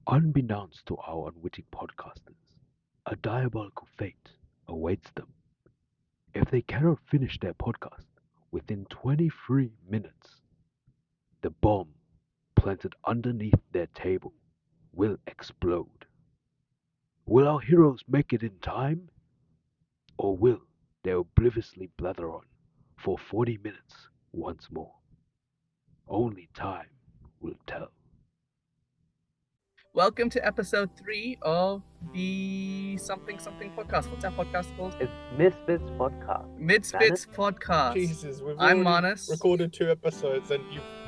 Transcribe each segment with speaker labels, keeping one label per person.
Speaker 1: Unbeknownst to our unwitting podcasters, a diabolical fate awaits them. If they cannot finish their podcast within 23 minutes, the bomb planted underneath their table will explode. Will our heroes make it in time? Or will they obliviously blather on for 40 minutes once more? Only time will tell.
Speaker 2: Welcome to episode 3 of the something podcast. What's that podcast called?
Speaker 3: It's Misfits Podcast.
Speaker 2: Misfits Podcast.
Speaker 4: Jesus, we've
Speaker 2: I'm
Speaker 4: already
Speaker 2: Manus.
Speaker 4: recorded 2 episodes and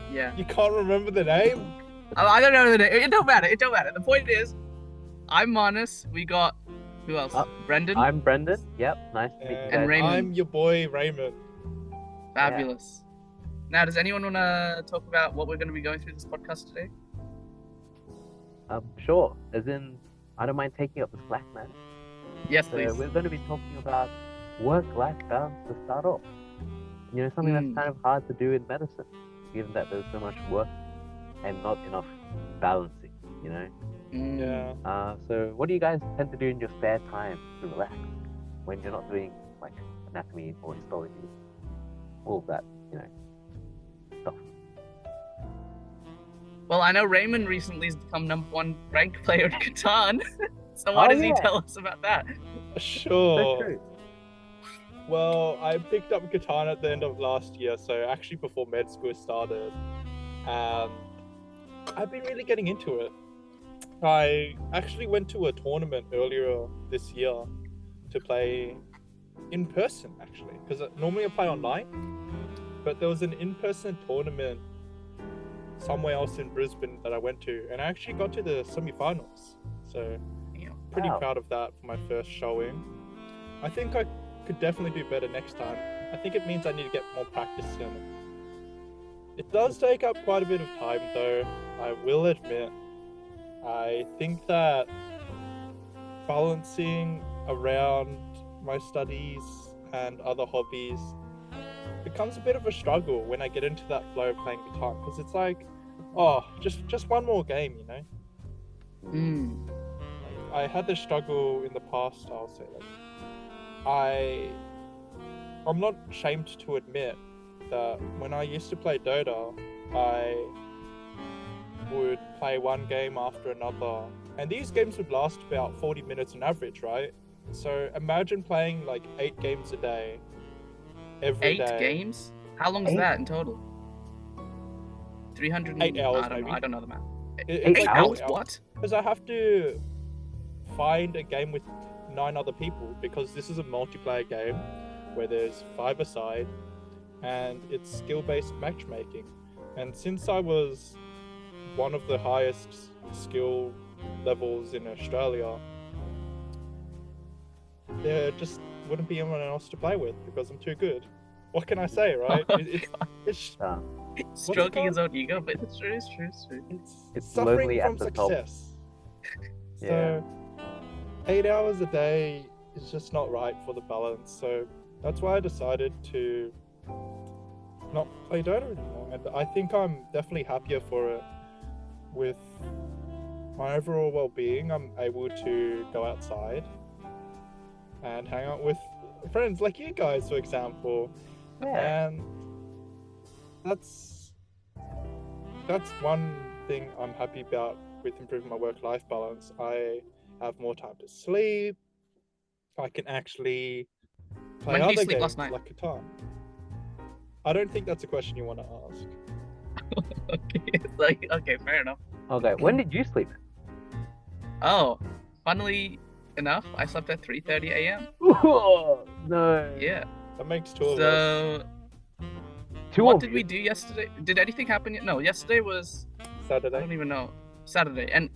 Speaker 2: Yeah.
Speaker 4: you can't remember the name?
Speaker 2: I don't know the name. It don't matter. The point is, I'm Manus. We got, who else? Brendan?
Speaker 3: I'm Brendan. Yep, nice to meet you
Speaker 4: And
Speaker 3: guys.
Speaker 2: Raymond.
Speaker 4: I'm your boy Raymond.
Speaker 2: Fabulous. Now, does anyone want to talk about what we're going to be going through this podcast today?
Speaker 3: Sure. As in, I don't mind taking up the slack, man.
Speaker 2: Yes,
Speaker 3: So
Speaker 2: please.
Speaker 3: we're going to be talking about work-life balance to start off. You know, something that's kind of hard to do in medicine, given that there's so much work and not enough balancing, you know?
Speaker 4: Yeah.
Speaker 3: So what do you guys tend to do in your spare time to relax when you're not doing, like, anatomy or histology? All of that, you know, stuff.
Speaker 2: Well, I know Raymond recently has become number 1 ranked player in Catan. So why does he tell us about that?
Speaker 4: Sure.
Speaker 3: So true.
Speaker 4: Well, I picked up guitar at the end of last year, so actually before med school started. And I've been really getting into it. I actually went to a tournament earlier this year to play in person, actually, because normally I play online. But there was an in-person tournament somewhere else in Brisbane that I went to, and I actually got to the semi-finals. So pretty
Speaker 3: Wow.
Speaker 4: proud of that for my first showing. I think I could definitely do better next time. I think it means I need to get more practice in. It does take up quite a bit of time though, I will admit. I think that balancing around my studies and other hobbies becomes a bit of a struggle when I get into that flow of playing guitar, because it's like, oh, just one more game, you know? I had this struggle in the past, I'll say. I'm not ashamed to admit that when I used to play Dota, I would play one game after another, and these games would last about 40 minutes on average, right? So imagine playing like 8 games a day, every
Speaker 2: 8
Speaker 4: day.
Speaker 2: games? How long is
Speaker 3: 8?
Speaker 2: that in total? 300
Speaker 4: 8 hours,
Speaker 2: I don't know.
Speaker 4: maybe.
Speaker 2: I don't know the math.
Speaker 4: It's
Speaker 2: 8
Speaker 4: like
Speaker 2: hours? What?
Speaker 4: Because I have to find a game with 9 other people, because this is a multiplayer game where there's 5 aside and it's skill-based matchmaking. And since I was one of the highest skill levels in Australia, there just wouldn't be anyone else to play with because I'm too good. What can I say, right?
Speaker 2: Oh,
Speaker 4: It's
Speaker 2: Stroking
Speaker 4: it
Speaker 2: his own ego, but it's true.
Speaker 3: It's
Speaker 4: suffering
Speaker 3: lonely
Speaker 4: from
Speaker 3: at the top.
Speaker 4: success.
Speaker 3: Yeah.
Speaker 4: So 8 hours a day is just not right for the balance. So that's why I decided to not play Dota anymore. And I think I'm definitely happier for it. With my overall well-being, I'm able to go outside and hang out with friends like you guys, for example.
Speaker 3: Yeah.
Speaker 4: And that's one thing I'm happy about with improving my work-life balance. I have more time to sleep. I can actually play
Speaker 2: When did you
Speaker 4: other
Speaker 2: sleep
Speaker 4: games
Speaker 2: last night?
Speaker 4: like guitar. I don't think that's a question you want to ask.
Speaker 2: Okay, fair enough.
Speaker 3: Okay, when did you sleep?
Speaker 2: Oh, funnily enough, I slept at 3:30 a.m.
Speaker 3: No.
Speaker 2: Yeah.
Speaker 4: That makes 2 of us.
Speaker 2: So,
Speaker 3: Two
Speaker 2: what
Speaker 3: of
Speaker 2: did
Speaker 3: you?
Speaker 2: we do yesterday? Did anything happen yet? No, yesterday was, I
Speaker 4: Saturday.
Speaker 2: don't even know, Saturday, and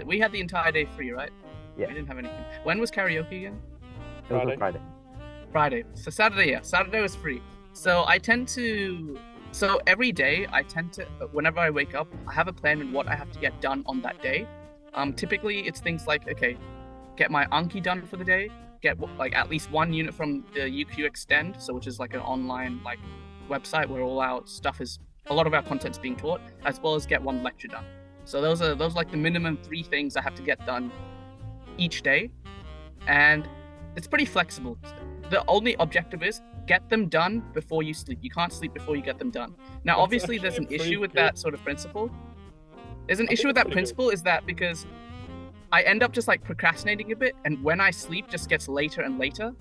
Speaker 2: we had the entire day free, right?
Speaker 3: Yeah.
Speaker 2: We didn't have anything. When was karaoke again?
Speaker 3: It was on
Speaker 4: Friday.
Speaker 3: Friday.
Speaker 2: Friday. So Saturday was free. So every day whenever I wake up, I have a plan in what I have to get done on that day. Typically it's things like, okay, get my Anki done for the day, get like at least 1 unit from the UQ Extend, so which is like an online like website where a lot of our content's being taught, as well as get 1 lecture done. So those are like the minimum 3 things I have to get done each day, and it's pretty flexible. The only objective is get them done before you sleep. You can't sleep before you get them done. Now,
Speaker 4: That's
Speaker 2: obviously, there's an
Speaker 4: actually
Speaker 2: issue with
Speaker 4: pretty
Speaker 2: that sort of principle. There's an
Speaker 4: I
Speaker 2: issue
Speaker 4: think
Speaker 2: with
Speaker 4: that's
Speaker 2: that
Speaker 4: pretty
Speaker 2: principle is that because I end up just like procrastinating a bit, and when I sleep, just gets later and later.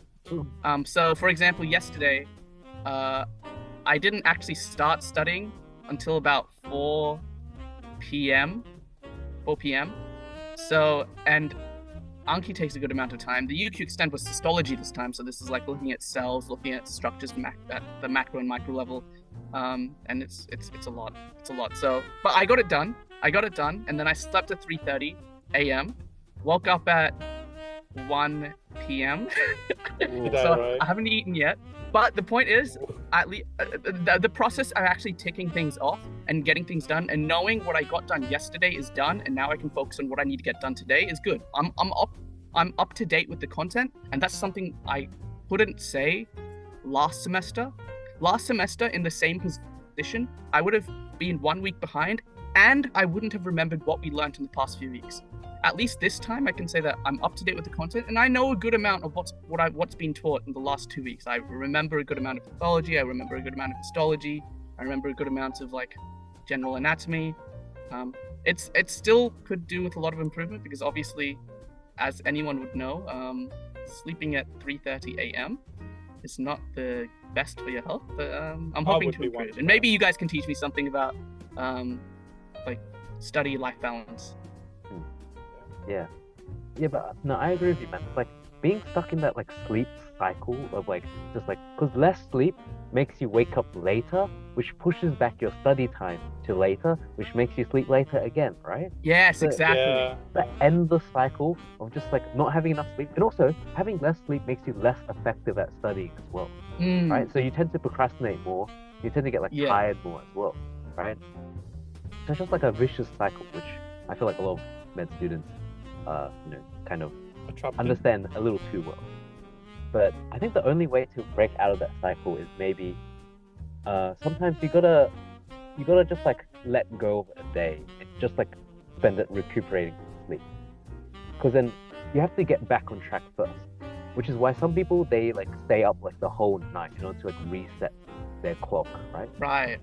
Speaker 2: So, for example, yesterday, I didn't actually start studying until about 4 p.m. So, and Anki takes a good amount of time. The UQ Extend was histology this time, so this is like looking at cells, looking at structures at the macro and micro level, and it's a lot. It's a lot. So, but I got it done, and then I slept at 3:30 a.m. Woke up at 1 p.m.
Speaker 4: Is that
Speaker 2: So
Speaker 4: right?
Speaker 2: I haven't eaten yet. But the point is, at least the process of actually ticking things off and getting things done, and knowing what I got done yesterday is done, and now I can focus on what I need to get done today is good. I'm up to date with the content, and that's something I couldn't say last semester. Last semester, in the same position, I would have been 1 week behind, and I wouldn't have remembered what we learned in the past few weeks. At least this time, I can say that I'm up to date with the content, and I know a good amount of what's been taught in the last 2 weeks. I remember a good amount of pathology. I remember a good amount of histology. I remember a good amount of like general anatomy. It's still could do with a lot of improvement because obviously, as anyone would know, sleeping at 3:30 a.m. is not the best for your health. But I'm hoping
Speaker 4: would
Speaker 2: to
Speaker 4: be one
Speaker 2: improve,
Speaker 4: to
Speaker 2: and
Speaker 4: that.
Speaker 2: maybe you guys can teach me something about like study life balance.
Speaker 3: Yeah, but no, I agree with you, man. Like being stuck in that like sleep cycle of like just like because less sleep makes you wake up later, which pushes back your study time to later, which makes you sleep later again, right?
Speaker 2: Yes,
Speaker 3: So-
Speaker 2: exactly.
Speaker 4: Yeah.
Speaker 3: That endless cycle of just like not having enough sleep, and also having less sleep makes you less effective at studying as well,
Speaker 2: Mm,
Speaker 3: right? So you tend to procrastinate more, you tend to get like
Speaker 2: Yeah.
Speaker 3: tired more as well, right? So it's just like a vicious cycle, which I feel like a lot of med students, kind of
Speaker 4: A trap.
Speaker 3: understand a little too well. But I think the only way to break out of that cycle is maybe sometimes you gotta just like let go of a day and just like spend it recuperating sleep. Because then you have to get back on track first. Which is why some people they like stay up like the whole night, to like reset their clock, right?
Speaker 2: right.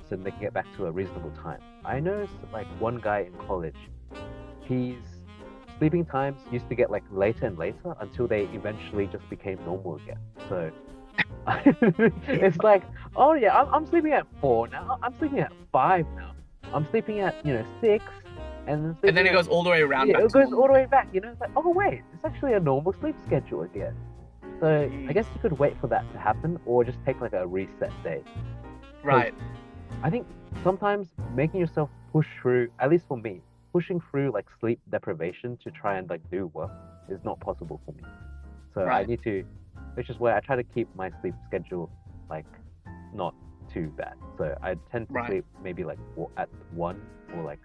Speaker 3: So they can get back to a reasonable time. I know like one guy in college, his sleeping times used to get like later and later until they eventually just became normal again. So it's like, oh yeah, I'm sleeping at 4 now. I'm sleeping at 5 now. I'm sleeping at 6, and then
Speaker 2: And then it
Speaker 3: sleeping
Speaker 2: goes all the way around.
Speaker 3: yeah,
Speaker 2: back
Speaker 3: it
Speaker 2: to
Speaker 3: goes
Speaker 2: normal.
Speaker 3: all the way back. It's like, oh wait, it's actually a normal sleep schedule again. So I guess you could wait for that to happen, or just take like a reset day.
Speaker 2: Right.
Speaker 3: I think sometimes making yourself push through, at least for me, pushing through like sleep deprivation to try and like do work is not possible for me. So I
Speaker 2: Right.
Speaker 3: need to, which is where I try to keep my sleep schedule like not too bad. So I tend to
Speaker 2: Right.
Speaker 3: sleep maybe like at 1 or like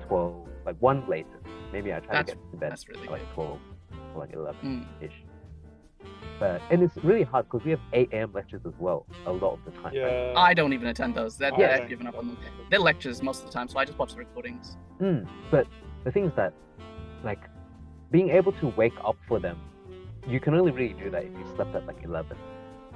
Speaker 3: 12, like 1 later. Maybe I try
Speaker 2: That's-
Speaker 3: to get to bed
Speaker 2: that's really
Speaker 3: at like 12 or like 11-ish.
Speaker 2: Mm.
Speaker 3: And it's really hard because we have 8 a.m. lectures as well a lot of the time. right?
Speaker 4: Yeah.
Speaker 2: I don't even attend those.
Speaker 4: I
Speaker 2: I've
Speaker 4: don't
Speaker 2: given up on them.
Speaker 4: attend
Speaker 2: They're lectures most of the time, so I just watch the recordings.
Speaker 3: But the thing is that, like, being able to wake up for them, you can only really do that if you slept at like 11,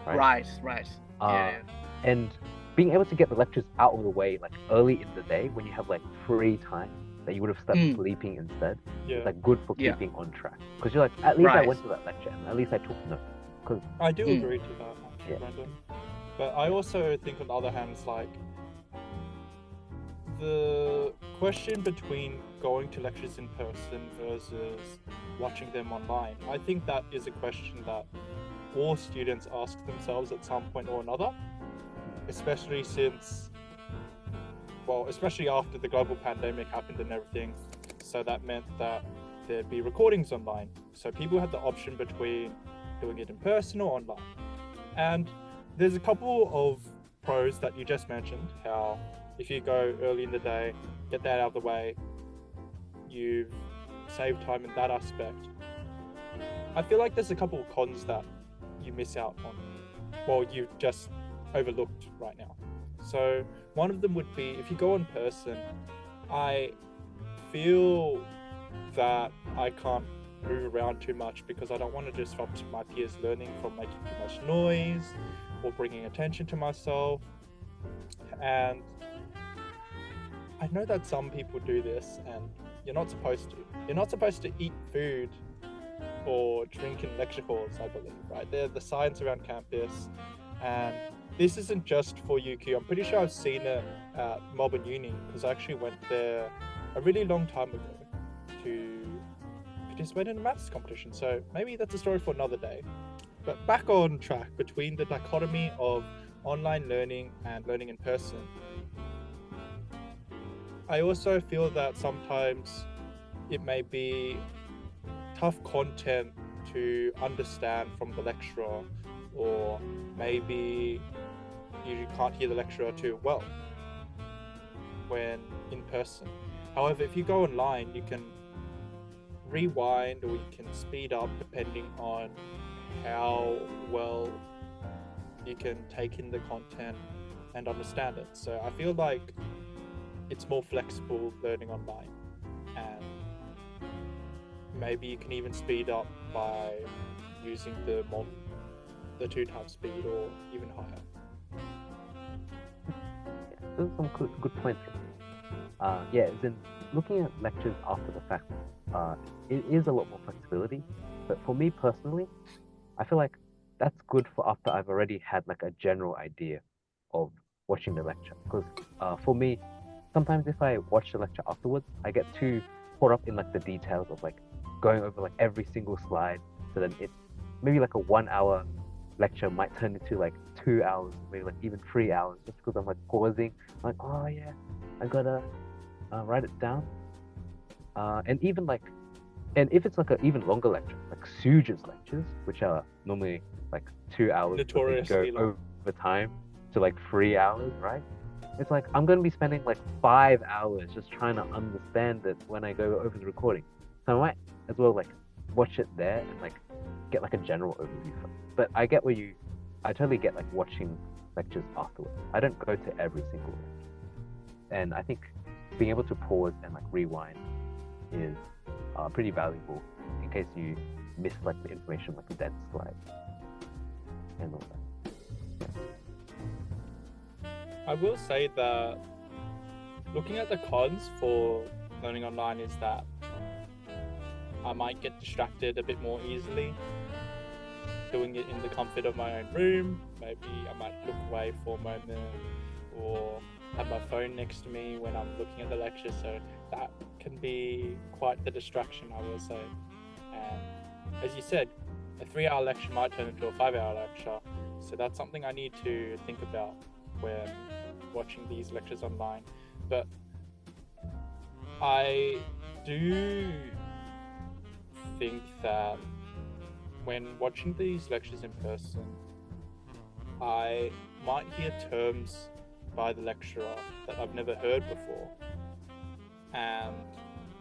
Speaker 3: right?
Speaker 2: Right.
Speaker 3: Uh,
Speaker 2: Yeah.
Speaker 3: And being able to get the lectures out of the way like early in the day when you have like free time that you would have slept
Speaker 2: Mm.
Speaker 3: sleeping instead,
Speaker 4: Yeah.
Speaker 3: it's like good for
Speaker 2: Yeah.
Speaker 3: keeping on track. Because you're like, at least I
Speaker 2: Right.
Speaker 3: went to that lecture and at least I took notes. Because
Speaker 4: I do
Speaker 2: Mm.
Speaker 4: agree to that, actually,
Speaker 3: Yeah.
Speaker 4: Brandon. But I also think, on the other hand, it's like the question between going to lectures in person versus watching them online. I think that is a question that all students ask themselves at some point or another, especially especially after the global pandemic happened and everything. So that meant that there'd be recordings online. So people had the option between doing it in person or online. And there's a couple of pros that you just mentioned, how if you go early in the day, get that out of the way, you save time in that aspect. I feel like there's a couple of cons that you miss out on, well, you've just overlooked right now. So one of them would be, if you go in person, I feel that I can't move around too much because I don't want to disrupt my peers' learning from making too much noise or bringing attention to myself. And I know that some people do this, and you're not supposed to. You're not supposed to eat food or drink in lecture halls, I believe, right? They're the signs around campus, and this isn't just for UQ. I'm pretty sure I've seen it at Melbourne Uni because I actually went there a really long time ago to participate in a maths competition. So maybe that's a story for another day. But back on track between the dichotomy of online learning and learning in person, I also feel that sometimes it may be tough content to understand from the lecturer, or maybe you can't hear the lecturer too well when in person. However, if you go online, you can rewind or you can speed up depending on how well you can take in the content and understand it. So I feel like it's more flexible learning online, and maybe you can even speed up by using the 2 times speed or even higher.
Speaker 3: Yeah, those are some good points. Yeah, as in looking at lectures after the fact, it is a lot more flexibility. But for me personally, I feel like that's good for after I've already had like a general idea of watching the lecture. Because for me, sometimes if I watch the lecture afterwards, I get too caught up in like the details of like going over like every single slide. So then it maybe like a 1 hour lecture might turn into like 2 hours, maybe like even 3 hours, just because I'm like pausing, like, oh yeah, I gotta write it down. And even like, and if it's like an even longer lecture, like Suge's lectures, which are normally like 2 hours, but they
Speaker 4: Notoriously
Speaker 3: go
Speaker 4: long.
Speaker 3: over time to like 3 hours, right? It's like I'm gonna be spending like 5 hours just trying to understand it when I go over the recording. So I might as well like watch it there and like get like a general overview from it. But I totally get like watching lectures afterwards. I don't go to every single lecture. And I think being able to pause and like rewind is pretty valuable in case you miss like the information, like the dense slides and all that.
Speaker 4: I will say that looking at the cons for learning online is that I might get distracted a bit more easily doing it in the comfort of my own room. Maybe I might look away for a moment or have my phone next to me when I'm looking at the lecture, so that can be quite the distraction, I will say. And as you said, a 3-hour lecture might turn into a 5-hour lecture, so that's something I need to think about when watching these lectures online. But I do think that when watching these lectures in person, I might hear terms by the lecturer that I've never heard before, and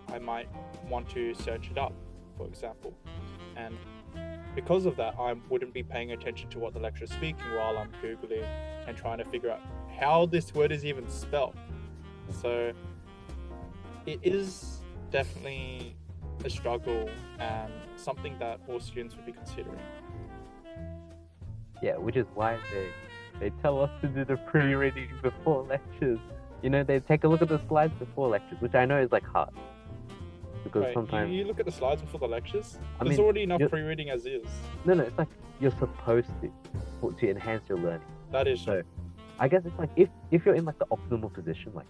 Speaker 4: I might want to search it up, for example. And because of that, I wouldn't be paying attention to what the lecturer is speaking while I'm Googling and trying to figure out how this word is even spelled. So it is definitely a struggle and something that all students would be considering.
Speaker 3: Yeah, which is why they tell us to do the pre-reading before lectures. You know, they take a look at the slides before lectures, which I know is like hard. Because
Speaker 4: Wait,
Speaker 3: sometimes
Speaker 4: you look at the slides before the lectures?
Speaker 3: I
Speaker 4: There's
Speaker 3: mean,
Speaker 4: already enough
Speaker 3: you're-
Speaker 4: pre-reading as is.
Speaker 3: no, it's like you're supposed to enhance your learning.
Speaker 4: That is
Speaker 3: So
Speaker 4: true.
Speaker 3: I guess it's like if you're in like the optimal position, like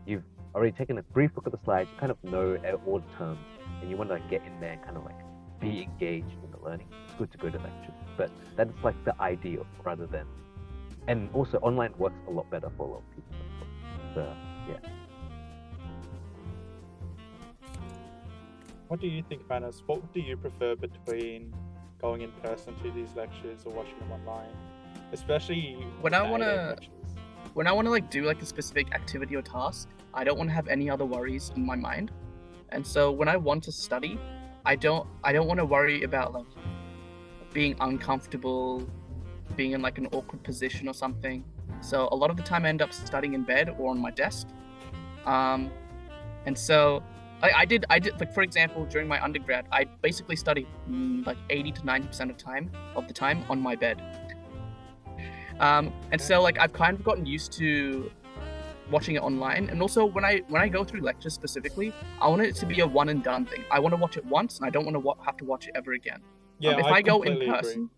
Speaker 3: you've already taken a brief look at the slides, you kind of know all the terms, and you want to like get in there and kind of like be engaged in the learning. It's good to go to lectures, but that's like the ideal rather than. And also online works a lot better for a lot of people. So yeah.
Speaker 4: What do you think, Manas? What do you prefer between going in person to these lectures or watching them online? Especially
Speaker 2: When I
Speaker 4: nowadays
Speaker 2: wanna-
Speaker 4: lectures.
Speaker 2: When I want to like do like a specific activity or task, I don't want to have any other worries in my mind. And so when I want to study, I don't want to worry about like being uncomfortable, being in like an awkward position or something. So a lot of the time I end up studying in bed or on my desk. And so I did like, for example, during my undergrad, I basically studied like 80 to 90% of the time on my bed. And so like I've kind of gotten used to watching it online, and also when I go through lectures specifically, I want it to be a one and done thing. I want to watch it once, and I don't want to have to watch it ever again.
Speaker 4: Yeah,
Speaker 2: If
Speaker 4: I
Speaker 2: I go in
Speaker 4: completely
Speaker 2: person,
Speaker 4: agree.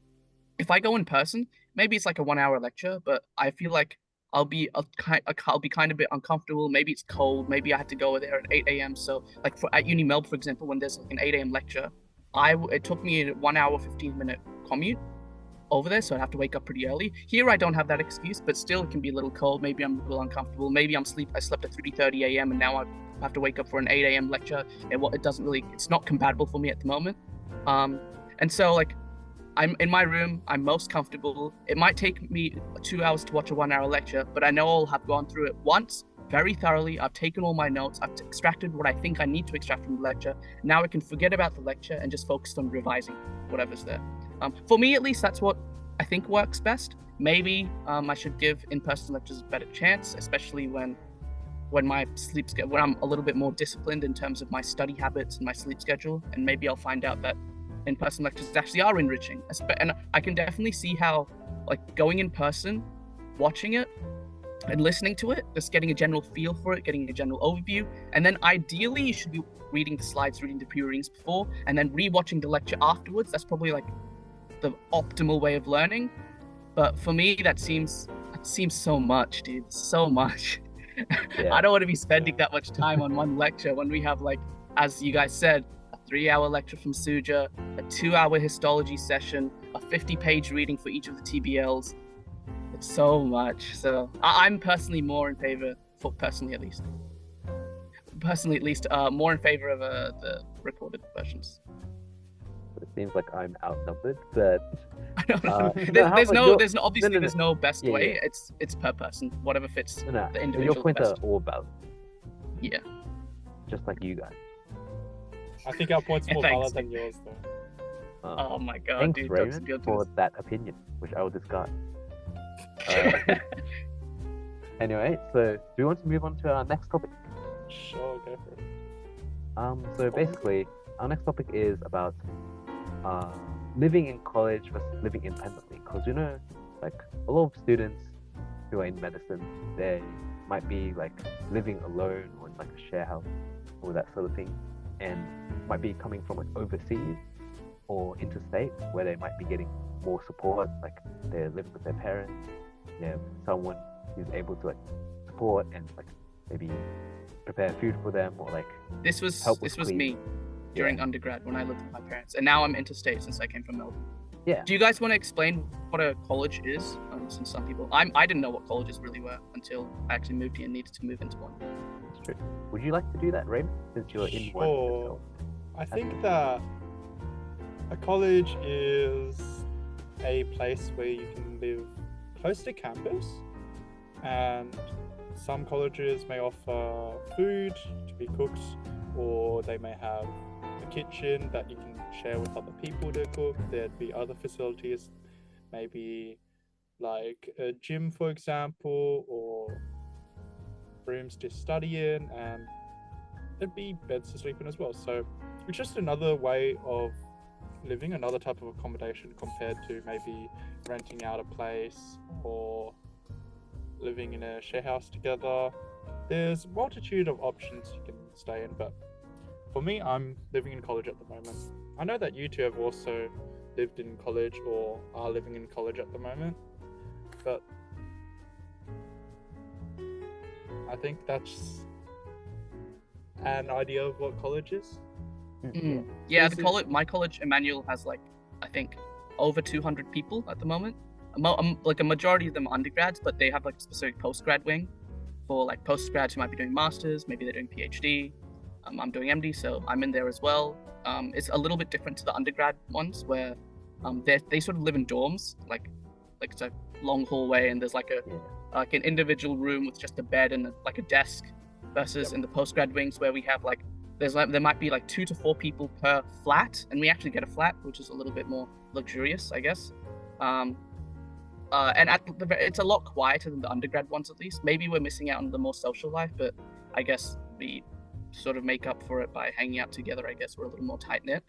Speaker 2: if I go in person, maybe it's like a 1 hour lecture, but I feel like I'll be kind of a bit uncomfortable. Maybe it's cold. Maybe I had to go there at 8 a.m. So like at Uni Melb, for example, when there's like an 8 a.m. lecture, it took me a 1 hour 15-minute commute over there, so I'd have to wake up pretty early. Here I don't have that excuse, but still it can be a little cold. Maybe I'm a little uncomfortable. Maybe I slept at 3:30 a.m. and now I have to wake up for an 8 a.m. lecture. It's not compatible for me at the moment. And so like I'm in my room, I'm most comfortable. It might take me 2 hours to watch a 1 hour lecture, but I know I'll have gone through it once very thoroughly. I've taken all my notes, I've extracted what I think I need to extract from the lecture. Now I can forget about the lecture and just focus on revising whatever's there. For me, at least, that's what I think works best. Maybe I should give in-person lectures a better chance, especially when my when I'm a little bit more disciplined in terms of my study habits and my sleep schedule, and maybe I'll find out that in-person lectures actually are enriching. And I can definitely see how, like, going in person, watching it, and listening to it, just getting a general feel for it, getting a general overview, and then ideally you should be reading the slides, reading the pre-readings before, and then re-watching the lecture afterwards. That's probably like the optimal way of learning. But for me, that seems so much, dude. So much.
Speaker 3: Yeah.
Speaker 2: I don't want to be spending that much time on one lecture when we have, like, as you guys said, a 3-hour lecture from Suja, a 2-hour histology session, a 50-page reading for each of the TBLs. It's so much. So I'm personally more in favor, personally at least, more in favor of the recorded versions.
Speaker 3: It seems like I'm outnumbered, but
Speaker 2: I don't know.
Speaker 3: how
Speaker 2: There's
Speaker 3: about
Speaker 2: there's no best
Speaker 3: Yeah,
Speaker 2: way.
Speaker 3: yeah.
Speaker 2: It's per person, whatever fits
Speaker 3: no,
Speaker 2: the
Speaker 3: your
Speaker 2: individual
Speaker 3: points are
Speaker 2: best.
Speaker 3: all valid,
Speaker 2: Yeah.
Speaker 3: just like you guys.
Speaker 4: I think our points are more
Speaker 2: Thanks.
Speaker 4: valid than yours, though.
Speaker 2: Oh my god,
Speaker 3: Thanks,
Speaker 2: dude.
Speaker 3: Raymond,
Speaker 2: That's
Speaker 3: for
Speaker 2: good.
Speaker 3: that opinion, which I will discard. Anyway, so do you want to move on to our next topic?
Speaker 4: Sure, go for it.
Speaker 3: So basically, our next topic is about living in college versus living independently. Because like a lot of students who are in medicine, they might be like living alone or in like a share house or that sort of thing, and might be coming from like overseas or interstate where they might be getting more support, like they're living with their parents, they have someone who's able to like support and like maybe prepare food for them or like
Speaker 2: This was
Speaker 3: help with
Speaker 2: me
Speaker 3: cleaning.
Speaker 2: during undergrad when I lived with my parents, and now I'm interstate since I came from Melbourne.
Speaker 3: Yeah.
Speaker 2: Do you guys want to explain what a college is? Since some people, I didn't know what colleges really were until I actually moved here and needed to move into one.
Speaker 3: It's true. Would you like to do that, Raymond, since you're in one
Speaker 4: Sure.
Speaker 3: yourself?
Speaker 4: I think that a college is a place where you can live close to campus, and some colleges may offer food to be cooked, or they may have a kitchen that you can share with other people to cook. There'd be other facilities, maybe like a gym, for example, or rooms to study in, and there'd be beds to sleep in as well. So it's just another way of living, another type of accommodation compared to maybe renting out a place or living in a share house together. There's a multitude of options you can stay in, but for me, I'm living in college at the moment. I know that you two have also lived in college or are living in college at the moment, but I think that's an idea of what college is.
Speaker 2: Yeah,
Speaker 4: Is it-
Speaker 2: my college, Emmanuel, has like, I think, over 200 people at the moment. Like a majority of them are undergrads, but they have like a specific postgrad wing for like postgrads who might be doing masters, maybe they're doing PhD. I'm doing MD, so I'm in there as well. It's a little bit different to the undergrad ones where they sort of live in dorms, like it's a long hallway and there's like an individual room with just a bed and like a desk, versus in the postgrad wings where we have like there might be like 2 to 4 people per flat, and we actually get a flat, which is a little bit more luxurious, I guess. And it's a lot quieter than the undergrad ones, at least. Maybe we're missing out on the more social life, but I guess we sort of make up for it by hanging out together. I guess we're a little more tight knit.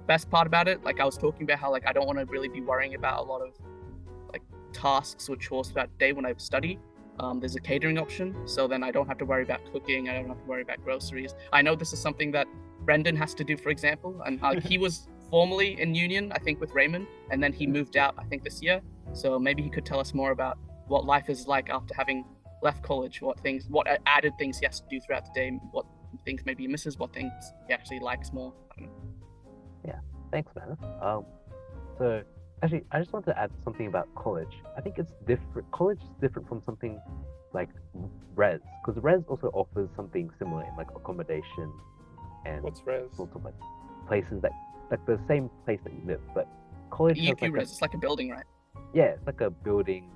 Speaker 2: Best part about it, like I was talking about how like I don't want to really be worrying about a lot of like tasks or chores throughout the day when I study. There's a catering option, so then I don't have to worry about cooking. I don't have to worry about groceries. I know this is something that Brendan has to do, for example, and he was formerly in union, I think, with Raymond, and then he moved out, I think, this year. So maybe he could tell us more about what life is like after having left college, what added things he has to do throughout the day, what things maybe he misses, what things he actually likes more. I don't know.
Speaker 3: Thanks, man. So actually, I just want to add something about college. I think it's different. College is different from something like res, because res also offers something similar in like accommodation and
Speaker 4: What's res?
Speaker 3: sorts of like places that like the same place that you live. But college has
Speaker 2: EUQ
Speaker 3: like
Speaker 2: res, it's like a building, right?
Speaker 3: it's like a building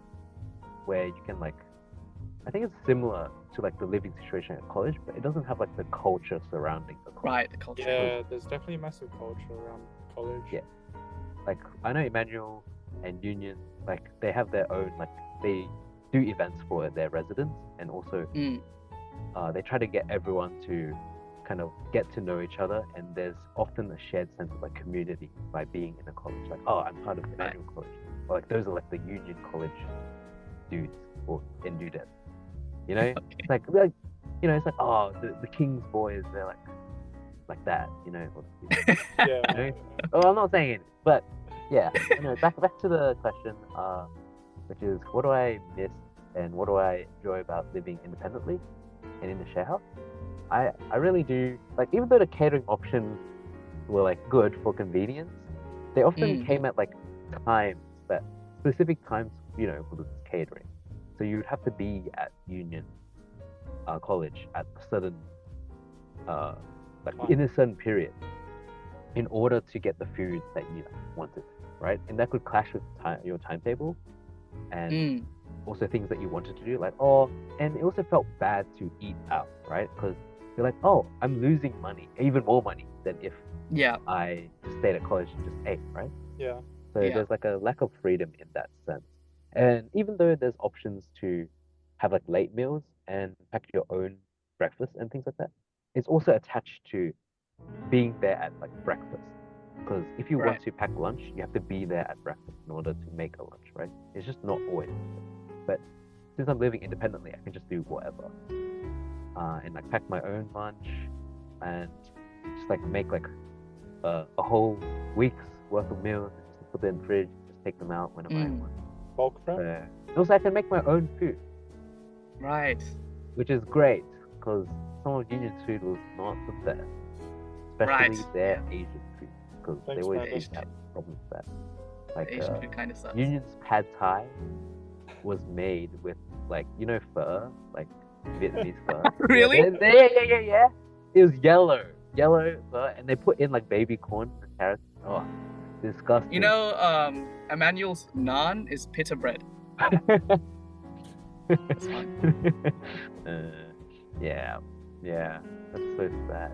Speaker 3: where you can like, I think it's similar to like the living situation at college, but it doesn't have like the culture surrounding the college.
Speaker 2: Right, the culture.
Speaker 4: Yeah, there's definitely a massive culture around college.
Speaker 3: Yeah. Like I know Emmanuel and Union, like they have their own, like they do events for their residents, and also they try to get everyone to kind of get to know each other, and there's often a shared sense of like community by being in a college. Like, oh, I'm part of Emmanuel College, or like those are like the Union College dudes or and dudettes. You know,
Speaker 2: Okay.
Speaker 3: it's like you know, it's like, oh, the King's boys, they're like that, you know. Or,
Speaker 4: Yeah.
Speaker 3: you know? Well, I'm not saying it, but yeah, you know, back to the question, which is what do I miss and what do I enjoy about living independently and in the share house? I really do, like, even though the catering options were like good for convenience, they often came at like times that specific times, you know, for the catering. So you'd have to be at Union College at a certain like in a certain period in order to get the food that you wanted, right? And that could clash with your timetable and also things that you wanted to do, like, oh, and it also felt bad to eat out, right? Because you're like, oh, I'm losing money, even more money than if I stayed at college and just ate, right?
Speaker 4: Yeah.
Speaker 3: So there's like a lack of freedom in that sense. And even though there's options to have like late meals and pack your own breakfast and things like that, it's also attached to being there at like breakfast. Because if you want to pack lunch, you have to be there at breakfast in order to make a lunch, right? It's just not always. But since I'm living independently, I can just do whatever. And like pack my own lunch and just like make like a whole week's worth of meals and just put them in the fridge, just take them out whenever I want.
Speaker 4: Bulk prep?
Speaker 3: And also I can make my own food,
Speaker 2: Right.
Speaker 3: which is great because some of Union's food was not the best, especially their Asian food, because they
Speaker 4: Thanks,
Speaker 3: always
Speaker 4: man.
Speaker 3: used to have problems with that. Like
Speaker 2: Asian food kind of sucks.
Speaker 3: Union's pad thai was made with like, you know, pho, like Vietnamese pho.
Speaker 2: Really?
Speaker 3: Yeah. It was yellow pho, and they put in like baby corn and carrots. Oh, disgusting.
Speaker 2: You know, Emmanuel's naan is pita bread. That's fine.
Speaker 3: Yeah, that's so sad.